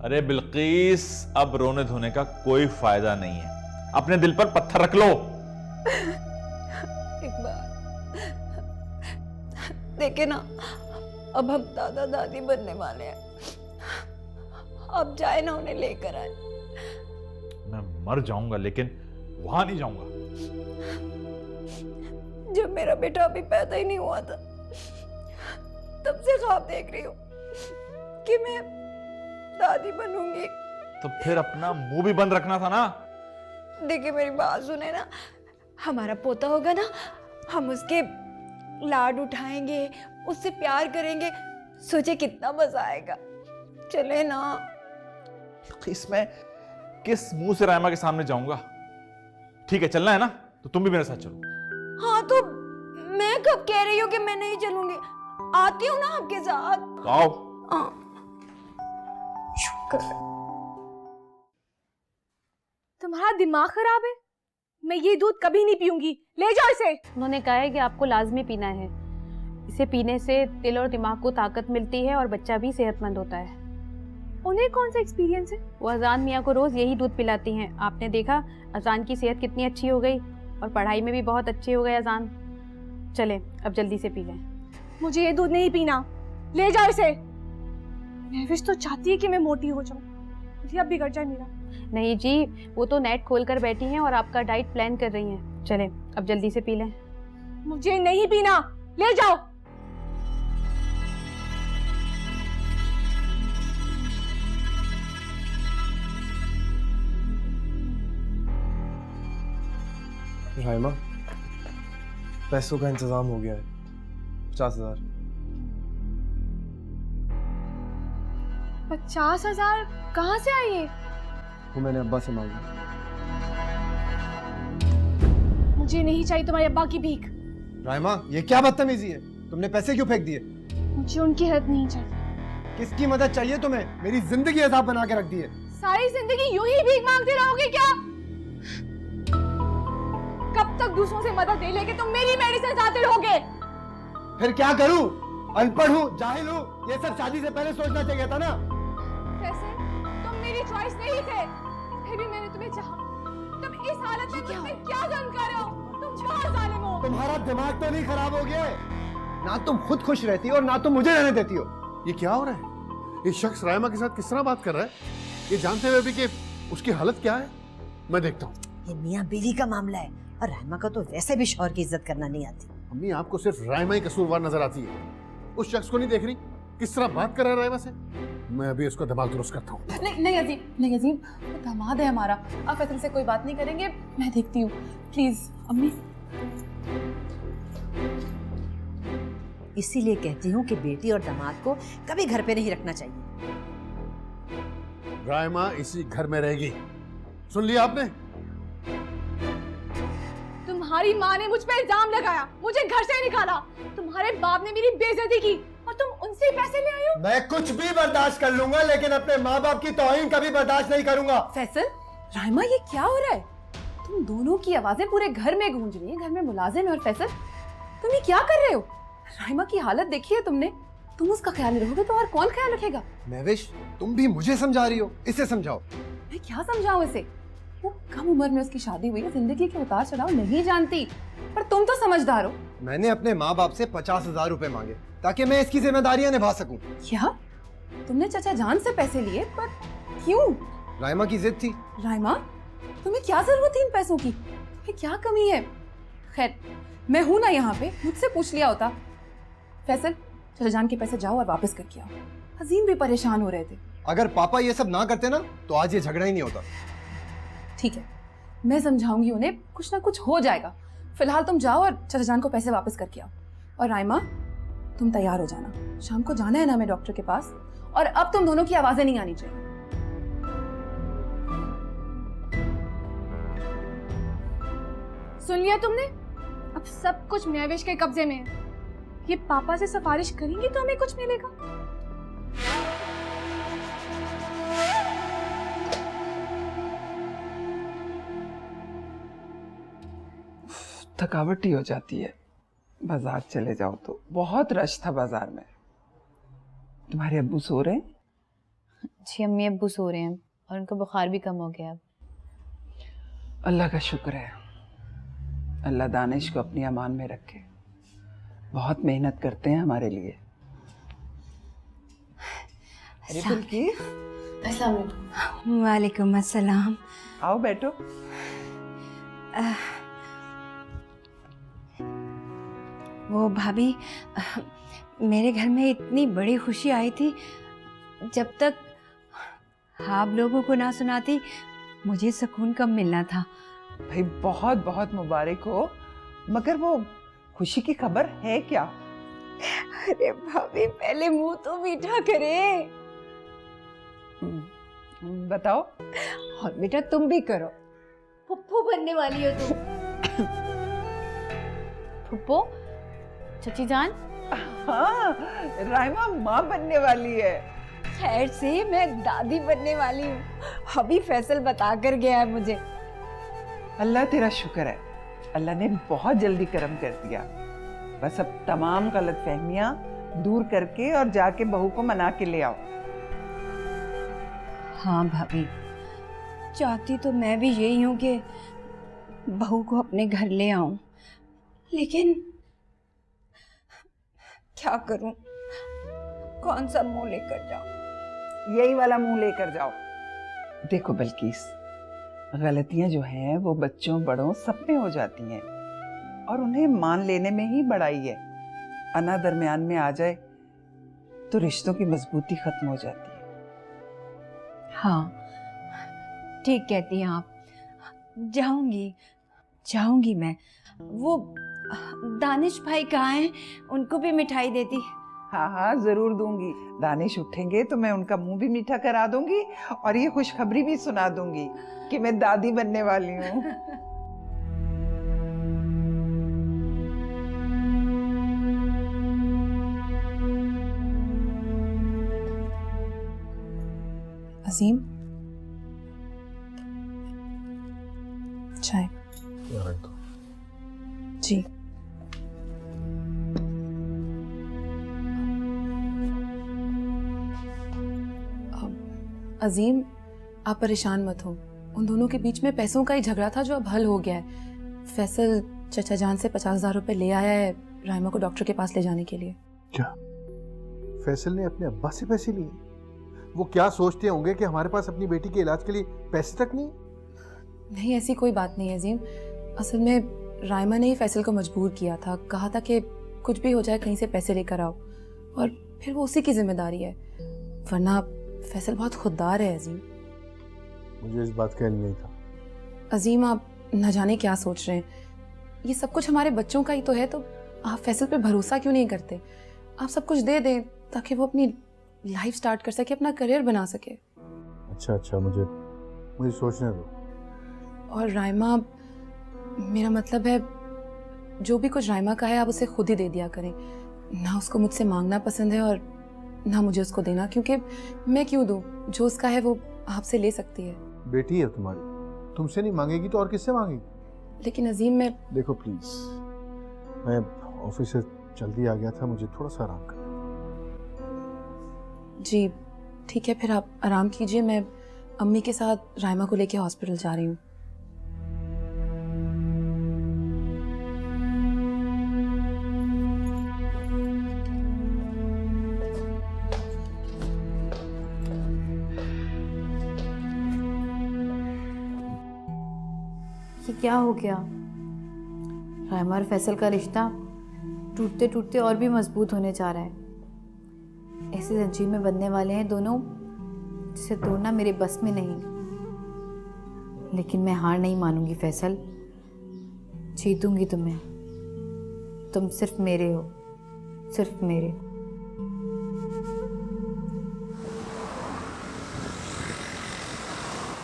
अरे बिल्किस, अब रोने धोने का कोई फायदा नहीं है, अपने दिल पर पत्थर रख लो। एक बार देखे ना, अब हम दादा दादी बनने वाले हैं। अब जाए ना, उन्हें लेकर आए। मैं मर जाऊंगा लेकिन वहां नहीं जाऊंगा। जब मेरा बेटा अभी पैदा ही नहीं हुआ था, तब से ख्वाब देख रही हूँ कि मैं दादी बनूंगी। तो फिर अपना मुंह भी बंद रखना था ना। देखिए मेरी बात सुने ना, हमारा पोता होगा ना, हम उसके लाड उठाएंगे, उससे प्यार करेंगे। सोचे कितना मजा आएगा। चले ना। इसमें किस मुंह से रायमा के सामने जाऊंगा? ठीक है, चलना है ना, तो तुम भी मेरे साथ चलो। हाँ तो मैं कब कह रही हूँ कि मैं नहीं चलूंगी? आती हूँ ना आपके साथ। आओ। शुक्र। तुम्हारा दिमाग खराब है? मैं ये दूध कभी नहीं पीऊंगी, ले जाओ इसे। उन्होंने कहा है कि आपको लाजमी पीना है। इसे पीने से दिल और दिमाग को ताकत मिलती है और बच्चा भी सेहतमंद होता है। उन्हें कौन सा एक्सपीरियंस है? वो अजान मियाँ को रोज यही दूध पिलाती हैं। आपने देखा अजान की सेहत कितनी अच्छी हो गई और पढ़ाई में भी बहुत अच्छे हो गए अजान। चले अब जल्दी से पी लें। मुझे ये दूध नहीं पीना, ले जाओ इसे। महविश तो चाहती है कि मैं मोटी हो जाऊं, अब बिगड़ जाए मेरा। नहीं जी, वो तो नेट खोल कर बैठी हैं और आपका डाइट प्लान कर रही हैं। चले अब जल्दी से पी लें। मुझे नहीं पीना, ले जाओ। राइमा, पैसों का इंतजाम हो गया है। 50,000। 50,000 कहाँ से आई है? वो मैंने अब्बा से मांगी। मुझे नहीं चाहिए तुम्हारे अब्बा की भीख। राइमा, ये क्या बदतमीजी है? तुमने पैसे क्यों फेंक दिए? मुझे उनकी हेल्प नहीं चाहिए। किसकी मदद चाहिए तुम्हें? मेरी जिंदगी अजाब बना के रख दी है। सारी जिंदगी यूं ही भीख मांगते रहोगे क्या? कब तक दूसरों से मदद ले लेके तुम मेरी मेडिसिन खाते रहोगे? फिर क्या करूं? अनपढ़ हूं, जाहिल हूं, ये सब शादी से पहले सोचना चाहिए था ना। वैसे तुम मेरी चॉइस नहीं थे, फिर भी मैंने तुम्हें चाहा। तुम इस हालत में मुझसे क्या जल्म कर रहे हो? तुम बहुत जालिम हो। तुम्हारा दिमाग तो नहीं खराब हो गया है? ना तुम खुद खुश रहती हो और ना तुम मुझे रहने देती हो। ये क्या हो रहा है? ये शख्स रायमा के साथ किस तरह बात कर रहा है, ये जानते हुए भी कि उसकी हालत क्या है? मैं देखता हूँ। ये मियाँ बीवी का मामला है और रायमा को तो वैसे भी शौहर की इज्जत करना नहीं आती। अम्मी, आपको सिर्फ रायमा ही कसूरवार नजर आती है, उस शख्स को नहीं देख रही किस तरह बात कर रहा है रायमा से। मैं अभी उसका दिमाग दुरुस्त करता हूँ। नहीं अजीम, वो दामाद है हमारा। आप फैसल से कोई बात नहीं करेंगे, मैं देखती हूँ। प्लीज अम्मी। इसीलिए कहती हूँ कि बेटी और दामाद को कभी घर पे नहीं रखना चाहिए। रायमा इसी घर में रहेगी, सुन लिया आपने? तुम्हारी माँ ने मुझ पे इल्जाम लगाया, मुझे घर से निकाला। तुम्हारे बाप ने मेरी बेइज्जती की और तुम उनसे पैसे ले आई हो। मैं कुछ भी बर्दाश्त कर लूंगा, लेकिन अपने माँ बाप की तौहीन कभी बर्दाश्त नहीं करूंगा। फैसल, रायमा ये क्या हो रहा है? तुम दोनों की आवाजें पूरे घर में गूंज रही हैं। घर में मुलाजिम है और फैसल तुम ये क्या कर रहे हो? रायमा की हालत देखी है तुमने? तुम उसका ख्याल नहीं रखोगे तो और कौन ख्याल रखेगा? महविश, तुम भी मुझे समझा रही हो, इसे समझाओ। मैं क्या समझाऊं इसे? वो कम उम्र में उसकी शादी हुई है, जिंदगी के उतार चढ़ाव नहीं जानती, पर तुम तो समझदार हो। मैंने अपने माँ बाप से 50,000 रुपए मांगे ताकि मैं इसकी जिम्मेदारियां निभा सकूं। क्या तुमने चाचा जान से पैसे लिए? पर क्यों? रायमा की जिद थी। रायमा, तुम्हें क्या जरूरत थी इन पैसों की? तुम्हें क्या कमी है? खैर, मैं हूं ना यहाँ पे, मुझसे पूछ लिया होता। फैसल, चाचा जान के पैसे जाओ और वापस करके आओ। अजीम भी परेशान हो रहे थे। अगर पापा ये सब ना करते ना तो आज ये झगड़ा ही नहीं होता। ठीक है, मैं समझाऊंगी उन्हें, कुछ ना कुछ हो जाएगा। फिलहाल तुम जाओ और चाचा जान को पैसे वापस करके आओ। और रायमा, तुम तैयार हो जाना, शाम को जाना है ना हमें डॉक्टर के पास। और अब तुम दोनों की आवाजें नहीं आनी चाहिए। सुन लिया तुमने? अब सब कुछ महविश के कब्जे में है। ये पापा से सिफारिश करेंगी तो हमें कुछ मिलेगा। थकावट ही हो जाती है। बाजार चले जाओ तो बहुत रश था बाजार में। तुम्हारे अब्बू सो रहे हैं? जी अम्मी अब्बू सो रहे हैं और उनका बुखार भी कम हो गया अब। अल्लाह का शुक्र है। अल्लाह दानिश को अपनी अमान में रखे। बहुत मेहनत करते हैं हमारे लिए। अरे बिल्किस, वालेकुम अस्सलाम। आओ बैठो। वो भाभी, मेरे घर में इतनी बड़ी खुशी आई थी, जब तक आप लोगों को ना सुनाती मुझे सुकून कब मिलना था। भाई बहुत बहुत मुबारक हो, मगर वो खुशी की खबर है क्या? अरे भाभी, पहले मुंह तो मीठा करे। बताओ। और बेटा तुम भी करो। फुप्पो बनने वाली हो तुम। फुप्पो? चाची जान? हाँ, राइमा माँ बनने वाली है। खैर से मैं दादी बनने वाली हूँ। अभी फैसल बता कर गया है मुझे। अल्लाह तेरा शुक्र है, अल्लाह ने बहुत जल्दी करम कर दिया। बस अब तमाम गलतफहमियां दूर करके और जाके बहू को मना के ले आओ। हाँ भाभी, चाहती तो मैं भी यही हूँ कि बहू को अपने घर ले आऊं, लेकिन क्या करूं, कौन सा मुंह लेकर जाऊं? यही वाला मुंह लेकर जाओ। देखो बल्किस, गलतियां जो हैं वो बच्चों बड़ों सब में हो जाती हैं और उन्हें मान लेने में ही बड़ाई है। अना दरमियान में आ जाए तो रिश्तों की मजबूती खत्म हो जाती है। हाँ, ठीक कहती हैं आप। जाऊंगी मैं। वो दानिश भाई कहाँ हैं? उनको भी मिठाई देती। हाँ हाँ जरूर दूंगी। दानिश उठेंगे तो मैं उनका मुंह भी मीठा करा दूंगी और ये खुशखबरी भी सुना दूंगी कि मैं दादी बनने वाली हूँ। अजीम, चाय। जी। अजीम, आप परेशान मत हो। उन दोनों के बीच में पैसों का ही झगड़ा था जो अब हल हो गया है। फैसल चचा जान से 50,000 रुपए ले आया है राइमा को डॉक्टर के पास ले जाने के लिए। क्या फैसल ने अपने अब्बा से पैसे लिए? वो क्या सोचते होंगे कि हमारे पास अपनी बेटी के इलाज के लिए पैसे तक नहीं? नहीं, ऐसी कोई बात नहीं है अजीम। असल में राइमा ने ही फैसल को मजबूर किया था। कहा था कि कुछ भी हो जाए कहीं से पैसे लेकर आओ, और फिर वो उसी की जिम्मेदारी है। वरना फैसल बहुत खुददार है अजीम। मुझे इस बात का इल्म नहीं था। अजीम, आप न जाने क्या सोच रहे हैं। ये सब कुछ हमारे बच्चों का ही तो है, तो आप फैसल पे भरोसा क्यों नहीं करते? आप सब कुछ दे दें ताकि वो अपनी लाइफ स्टार्ट कर सके, अपना करियर बना सके। अच्छा, मुझे सोचने दो। और राइमा, मेरा मतलब है जो भी कुछ राइमा का है आप उसे खुद ही दे दिया करें। ना उसको मुझसे मांगना पसंद है और ना मुझे उसको देना, क्योंकि मैं क्यों दूं? जो उसका है वो आपसे ले सकती है। बेटी है तुम्हारी, तुमसे नहीं मांगेगी तो और किससे मांगेगी? लेकिन अजीम, मैं देखो प्लीज, मैं ऑफिस से जल्दी आ गया था, मुझे थोड़ा सा आराम करना। जी ठीक है, फिर आप आराम कीजिए। मैं अम्मी के साथ राइमा को लेके हॉस्पिटल जा रही हूँ। ये क्या हो गया? राइमा और फैसल का रिश्ता टूटते टूटते और भी मजबूत होने जा रहा है। ऐसे जंजीर में बंधने वाले हैं दोनों, जिसे तोड़ना मेरे बस में नहीं। लेकिन मैं हार नहीं मानूंगी फैसल, जीतूंगी तुम्हें। तुम सिर्फ मेरे हो, सिर्फ मेरे।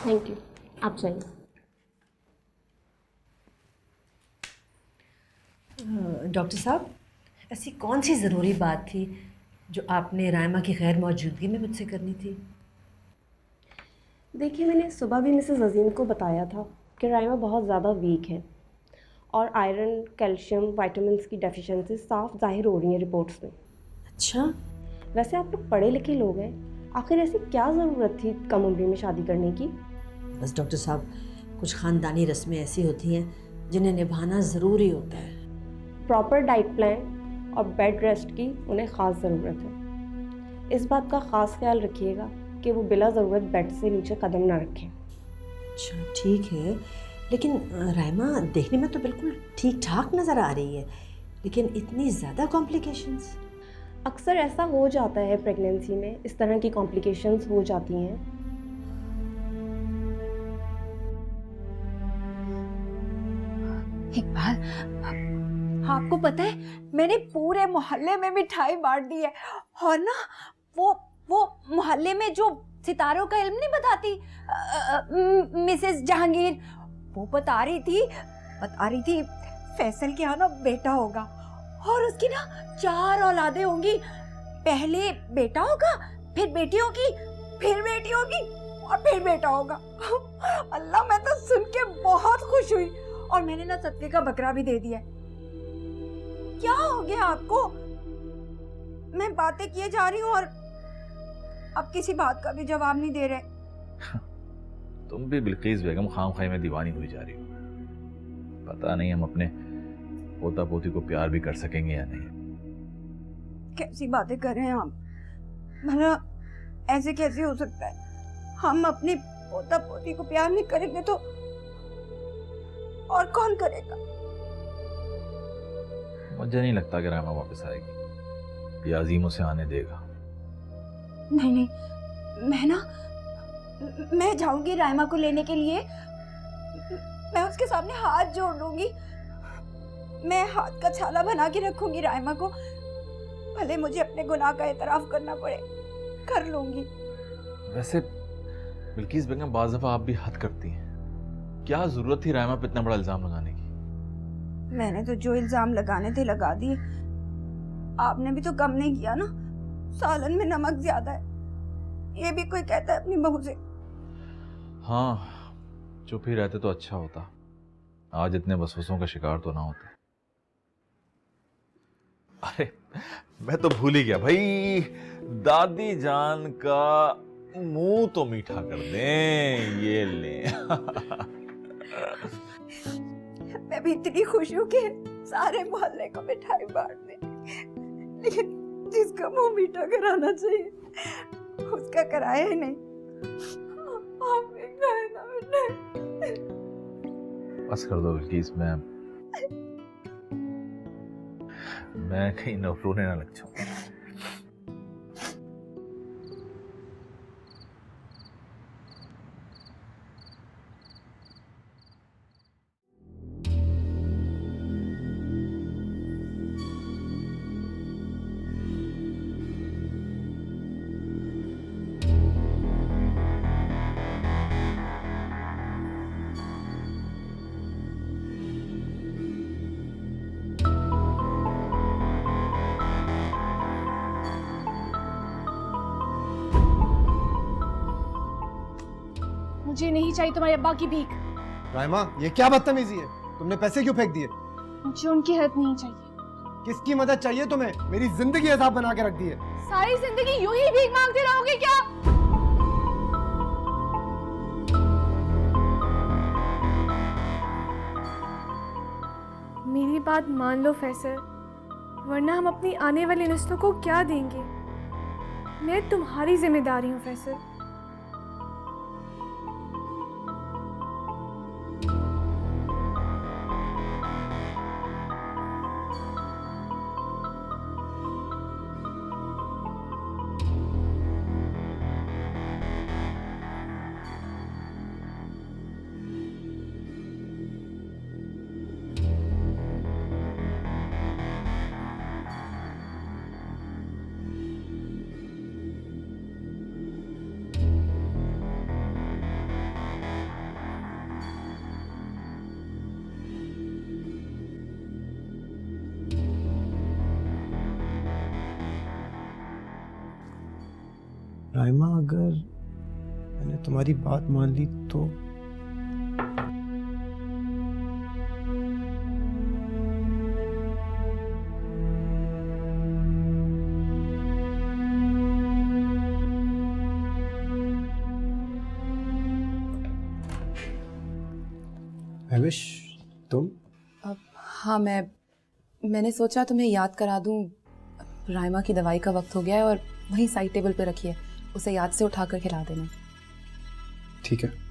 थैंक यू, आप जाइए। डॉक्टर साहब, ऐसी कौन सी ज़रूरी बात थी जो आपने राइमा की गैर मौजूदगी में मुझसे करनी थी? देखिए, मैंने सुबह भी मिसेस अजीम को बताया था कि राइमा बहुत ज़्यादा वीक है और आयरन, कैल्शियम, विटामिन्स की डेफिशिएंसी साफ जाहिर हो रही हैं रिपोर्ट्स में। अच्छा, वैसे आप लोग पढ़े लिखे लोग हैं, आखिर ऐसी क्या ज़रूरत थी कम उम्र में शादी करने की? बस डॉक्टर साहब, कुछ ख़ानदानी रस्में ऐसी होती हैं जिन्हें निभाना ज़रूरी होता है। प्रॉपर डाइट प्लान और बेड रेस्ट की उन्हें ख़ास ज़रूरत है। इस बात का ख़ास ख्याल रखिएगा कि वो बिला ज़रूरत बेड से नीचे कदम ना रखें। अच्छा ठीक है, लेकिन राइमा देखने में तो बिल्कुल ठीक ठाक नज़र आ रही है, लेकिन इतनी ज़्यादा कॉम्प्लिकेशंस? अक्सर ऐसा हो जाता है प्रेगनेंसी में, इस तरह की कॉम्प्लिकेशंस हो जाती हैं। इकबाल, आपको पता है मैंने पूरे मोहल्ले में मिठाई बांट दी है। और ना वो मोहल्ले में जो सितारों का इल्म नहीं बताती मिसेस जहांगीर, वो बता रही थी फैसल के यहाँ ना बेटा होगा और उसकी ना 4 औलादें होंगी। पहले बेटा होगा, फिर बेटी होगी, फिर बेटी होगी और फिर बेटा होगा। अल्लाह, मैं तो सुन के बहुत खुश हुई और मैंने ना सदके का बकरा भी दे दिया। क्या हो गया आपको? मैं बातें किए जा रही हूँ और आप किसी बात का भी जवाब नहीं दे रहे। तुम भी बिल्किस बेगम खामखाई में दीवानी हुई जा रही हो। पता नहीं हम अपने पोता पोती को प्यार भी कर सकेंगे या नहीं। कैसी बातें कर रहे हैं आप? भला ऐसे कैसे हो सकता है? हम अपने पोता पोती को प्यार नहीं करेंगे तो और कौन करेगा? मुझे नहीं लगता कि रामा वापस आएगी या अजीम उसे आने देगा। नहीं, मैं जाऊंगी राइमा को लेने के लिए। मैं उसके सामने हाथ जोड़ लूंगी, मैं हाथ का छाला बना के रखूंगी राइमा को। भले मुझे अपने गुनाह का एतराफ करना पड़े, कर लूंगी। वैसे बिल्किस बेगम, बाज़ दफा आप भी हद करती हैं। क्या जरूरत थी राइमा पे इतना बड़ा इल्जाम लगाने की? मैंने तो जो इल्जाम लगाने थे लगा दिए, आपने भी तो कम नहीं किया ना। सालन में नमक ज्यादा है, ये भी कोई कहता है अपनी बहू से। हाँ, चुप ही रहते तो अच्छा होता, आज इतने वसवसों का शिकार तो ना होते। अरे मैं तो भूल ही गया भाई, दादी जान का मुंह तो मीठा कर दें, ये ले। मैं भी इतनी खुश हूँ कि सारे मोहल्ले को मिठाई बांट दे, लेकिन जिसका मुंह मीठा कराना चाहिए उसका कराया ही नहीं। आप भी खाए ना मिठाई। बस कर दो बिल्किस, मैं कहीं रोने ना लग जाऊं। मुझे नहीं चाहिए तुम्हारे अब्बा की भीख। राइमा, ये क्या बदतमीजी है? तुमने पैसे क्यों फेंक दिए? मुझे उनकी हेल्प नहीं चाहिए। किसकी मदद चाहिए तुम्हें? मेरी जिंदगी अजाब बना के रख दी है। सारी जिंदगी यूं ही भीख मांगते रहोगे क्या? मेरी बात मान लो फैसल, वरना हम अपनी आने वाली नस्लों को क्या देंगे? मैं तुम्हारी जिम्मेदारी हूँ फैसल। राइमा, अगर मैंने तुम्हारी बात मान ली तो महविश तुम? हाँ, मैंने सोचा तुम्हें याद करा दूं, राइमा की दवाई का वक्त हो गया है और वहीं साइड टेबल पे रखी है, उसे याद से उठाकर खिला देना। ठीक है।